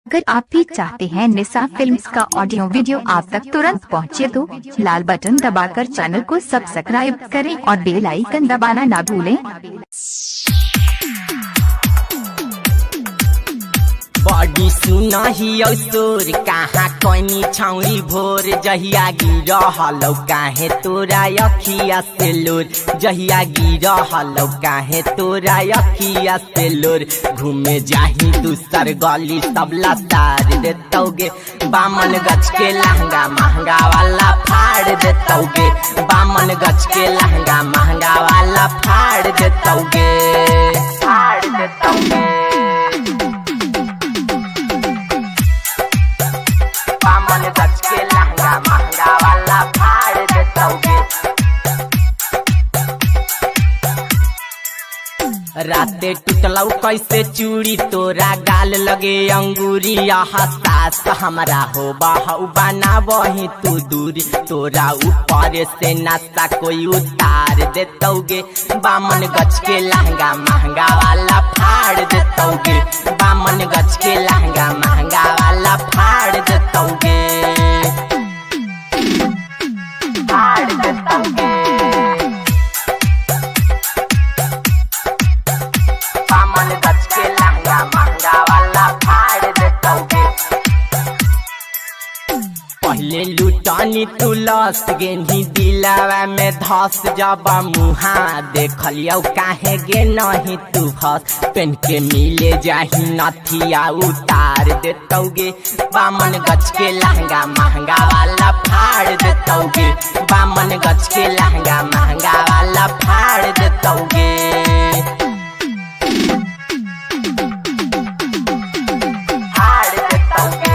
अगर आप भी चाहते हैं निशा फिल्म्स का ऑडियो वीडियो आप तक तुरंत पहुंचे तो लाल बटन दबाकर चैनल को सब्सक्राइब करें और बेल आइकन दबाना ना भूलें। बड़ी सुनही असुर कहाँ कनी छौरी भोर जहिया गिरहलौ काहे तोरा अखिया से लोर जहिया गिरहलौ काहे तोरा अखिया से लोर घूमे जाही दूसर गली सब लतार देतौगे बामन गछ के लहंगा महंगा वाला फाड़ देतौगे बामन गछ के लहंगा महंगा वाला फाड़ देतौगे फाड़ देतौगे बामन गछ के लहंगा महंगा वाला फाड़ देतौगे। राते टूटलौ कैसे चूड़ी तोरा गाल लगे अंगूरी सास हमरा हो बहु बना वही तू दूरी तोरा ऊपर से नाश्ता कोई उतार देतौगे बामन गछ के लहंगा महंगा वाला फाड़ देतौगे बामन गछ के लहंगा महंगा वाला फाड़ देतौगे फाड़ देतौगे बामन गछ के लहंगा महंगा वाला फाड़ देतौगे। पहले लुटानी तू लस गेनी दिलावा में धस जब मुहा देखलियो काहे गे नहीं तू फस पेन के मिले जाही नथिया उतार देतौगे बामन गछ के लहंगा महंगा वाला फाड़ देतौगे बामन गछ के लहंगा महंगा वाला फाड़ देतौगे फाड़ देतौगे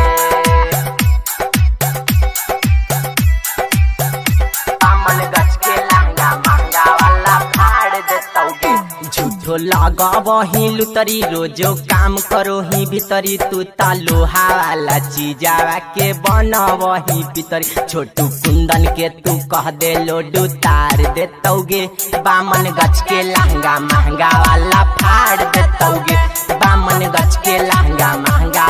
बामन गछ के लहंगा महंगा वाला फाड़ देतौगे। झूठो लगावही लुतरी रोजो काम करो ही भीतरी तू ता लोहा वाला चीजावा के बनवही भीतरी छोटू कुंदन के तू कह दे लोडू तार देतौगे बामन गछ के लहंगा महंगा वाला फाड़ देतौगे बामन गछ के लहंगा महंगा